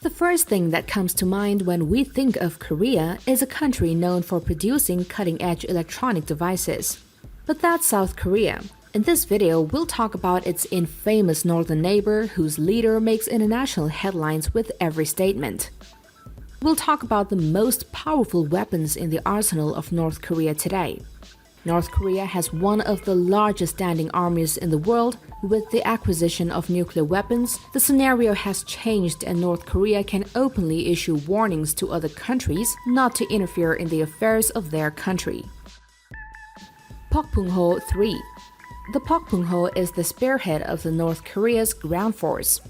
The first thing that comes to mind when we think of Korea is a country known for producing cutting-edge electronic devices. But that's South Korea. In this video, we'll talk about its infamous northern neighbor whose leader makes international headlines with every statement. We'll talk about the most powerful weapons in the arsenal of North Korea today. North Korea has one of the largest standing armies in the world. With the acquisition of nuclear weapons, the scenario has changed and North Korea can openly issue warnings to other countries not to interfere in the affairs of their country. Pokpung-ho 3. The Pokpung-ho is the spearhead of the North Korea's ground force.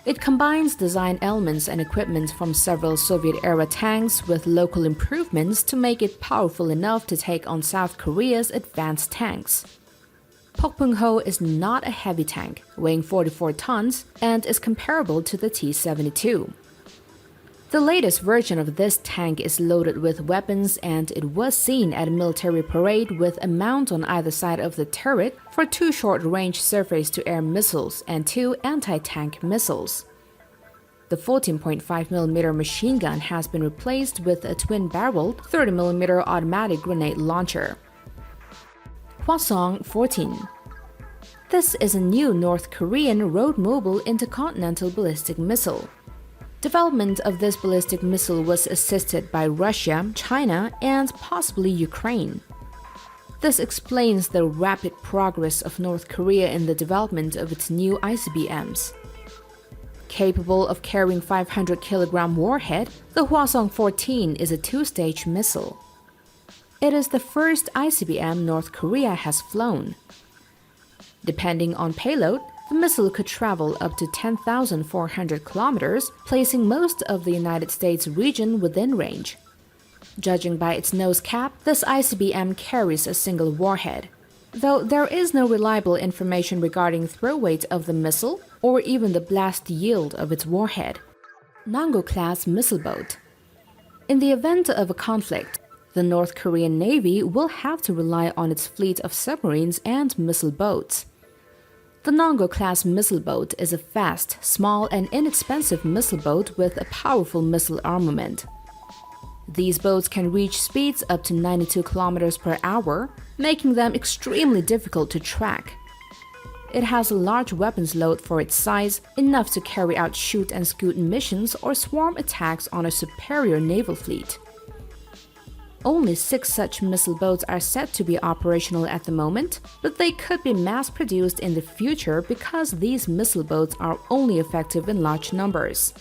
It combines design elements and equipment from several Soviet-era tanks with local improvements to make it powerful enough to take on South Korea's advanced tanks. Pokpung-ho is not a heavy tank, weighing 44 tons, and is comparable to the T-72. The latest version of this tank is loaded with weapons, and it was seen at a military parade with a mount on either side of the turret for 2 short-range surface-to-air missiles and 2 anti-tank missiles. The 14.5mm machine gun has been replaced with a twin-barreled 30mm automatic grenade launcher. Hwasong 14. This is a new North Korean road-mobile intercontinental ballistic missile. Development of this ballistic missile was assisted by Russia, China, and possibly Ukraine. This explains the rapid progress of North Korea in the development of its new ICBMs. Capable of carrying 500-kilogram warhead, the Hwasong 14 is a 2-stage missile. It is the first ICBM North Korea has flown. Depending on payload, the missile could travel up to 10,400 kilometers, placing most of the United States region within range. Judging by its nose cap, this ICBM carries a single warhead. Though there is no reliable information regarding throw weight of the missile or even the blast yield of its warhead. Nampo-class missile boat. In the event of a conflict, the North Korean Navy will have to rely on its fleet of submarines and missile boats. The Nampo-class missile boat is a fast, small, and inexpensive missile boat with a powerful missile armament. These boats can reach speeds up to 92 km per hour, making them extremely difficult to track. It has a large weapons load for its size, enough to carry out shoot-and-scoot missions or swarm attacks on a superior naval fleet. Only 6 such missile boats are said to be operational at the moment, but they could be mass-produced in the future because these missile boats are only effective in large numbers.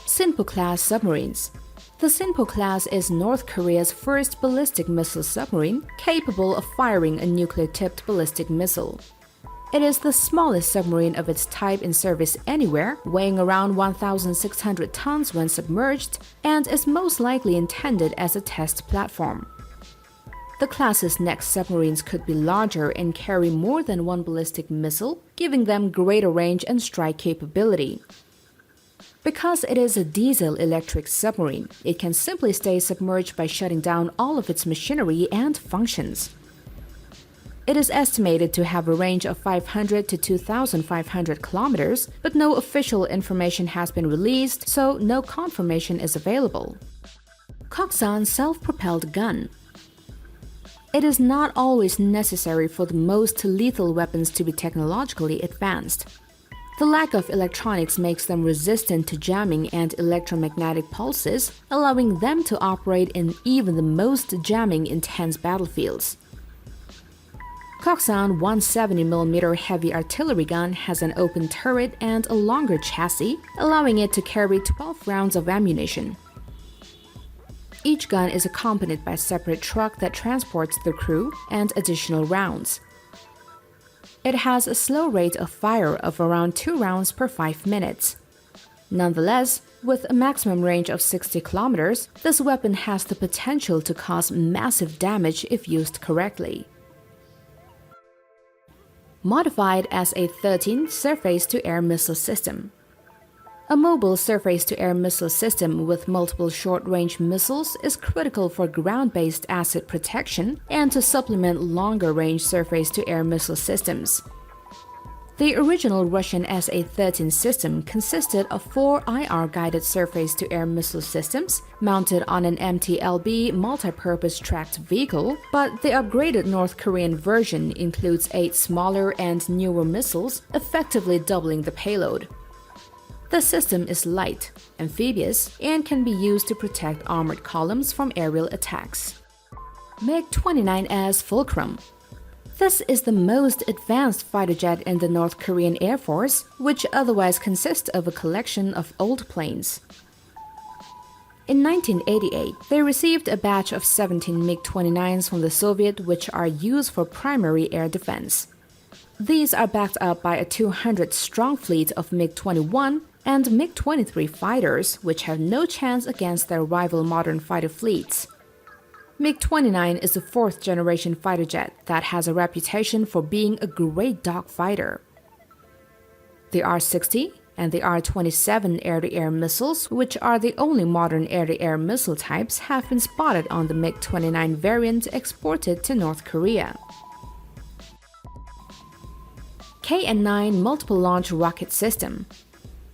Sinpo-class submarines. The Sinpo class is North Korea's first ballistic missile submarine capable of firing a nuclear-tipped ballistic missile. It is the smallest submarine of its type in service anywhere, weighing around 1,600 tons when submerged, and is most likely intended as a test platform. The class's next submarines could be larger and carry more than one ballistic missile, giving them greater range and strike capability. Because it is a diesel-electric submarine, it can simply stay submerged by shutting down all of its machinery and functions. It is estimated to have a range of 500 to 2,500 kilometers, but no official information has been released, so no confirmation is available. Koksan self-propelled gun. It is not always necessary for the most lethal weapons to be technologically advanced. The lack of electronics makes them resistant to jamming and electromagnetic pulses, allowing them to operate in even the most jamming-intense battlefields. Koksan 170mm heavy artillery gun has an open turret and a longer chassis, allowing it to carry 12 rounds of ammunition. Each gun is accompanied by a separate truck that transports the crew and additional rounds. It has a slow rate of fire of around 2 rounds per 5 minutes. Nonetheless, with a maximum range of 60 kilometers, this weapon has the potential to cause massive damage if used correctly. Modified as a 13 surface-to-air missile system. A mobile surface-to-air missile system with multiple short-range missiles is critical for ground-based asset protection and to supplement longer-range surface-to-air missile systems. The original Russian SA-13 system consisted of 4 IR-guided surface-to-air missile systems mounted on an MTLB multi-purpose tracked vehicle, but the upgraded North Korean version includes 8 smaller and newer missiles, effectively doubling the payload. The system is light, amphibious, and can be used to protect armored columns from aerial attacks. MiG-29S Fulcrum. This is the most advanced fighter jet in the North Korean Air Force, which otherwise consists of a collection of old planes. In 1988, they received a batch of 17 MiG-29s from the Soviet, which are used for primary air defense. These are backed up by a 200-strong fleet of MiG-21 and MiG-23 fighters, which have no chance against their rival modern fighter fleets. MiG-29 is the 4th-generation fighter jet that has a reputation for being a great dogfighter. The R-60 and the R-27 air-to-air missiles, which are the only modern air-to-air missile types, have been spotted on the MiG-29 variant exported to North Korea. KN-9 Multiple Launch Rocket System.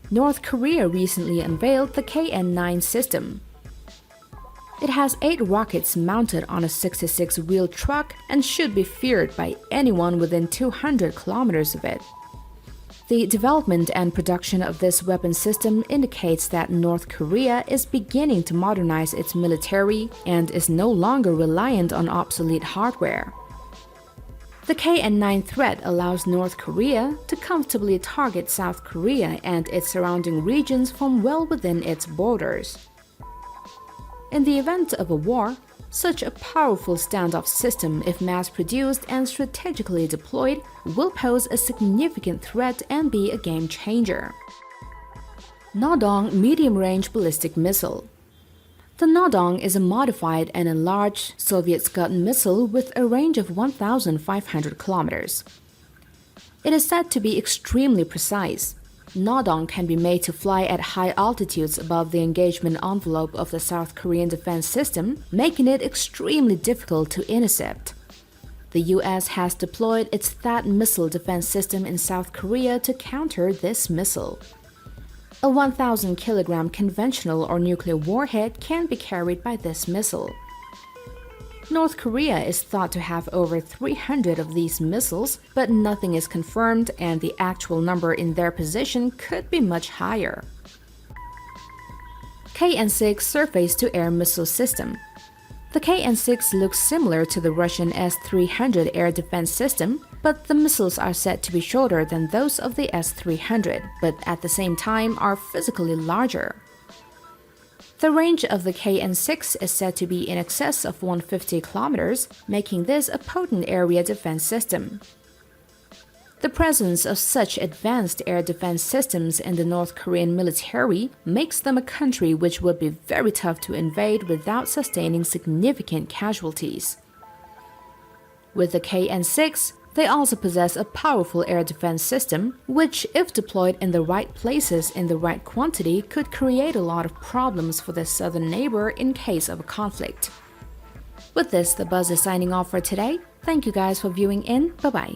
North Korea recently unveiled the KN-9 system. It has 8 rockets mounted on a 66-wheel truck and should be feared by anyone within 200 kilometers of it. The development and production of this weapon system indicates that North Korea is beginning to modernize its military and is no longer reliant on obsolete hardware. The KN-9 threat allows North Korea to comfortably target South Korea and its surrounding regions from well within its borders. In the event of a war, such a powerful standoff system, if mass-produced and strategically deployed, will pose a significant threat and be a game-changer. Nodong Medium-Range Ballistic Missile. The Nodong is a modified and enlarged Soviet Scud missile with a range of 1,500 kilometers. It is said to be extremely precise. Nodong can be made to fly at high altitudes above the engagement envelope of the South Korean defense system, making it extremely difficult to intercept. The US has deployed its THAAD missile defense system in South Korea to counter this missile. A 1,000-kilogram conventional or nuclear warhead can be carried by this missile. North Korea is thought to have over 300 of these missiles, but nothing is confirmed and the actual number in their possession could be much higher. KN-6 Surface-to-Air Missile System. The KN-6 looks similar to the Russian S-300 air defense system, but the missiles are said to be shorter than those of the S-300, but at the same time are physically larger. The range of the KN-6 is said to be in excess of 150 kilometers, making this a potent area defense system. The presence of such advanced air defense systems in the North Korean military makes them a country which would be very tough to invade without sustaining significant casualties. With the KN-6, they also possess a powerful air defense system, which, if deployed in the right places in the right quantity, could create a lot of problems for their southern neighbor in case of a conflict. With this, the Buzz is signing off for today. Thank you guys for viewing in. Bye-bye.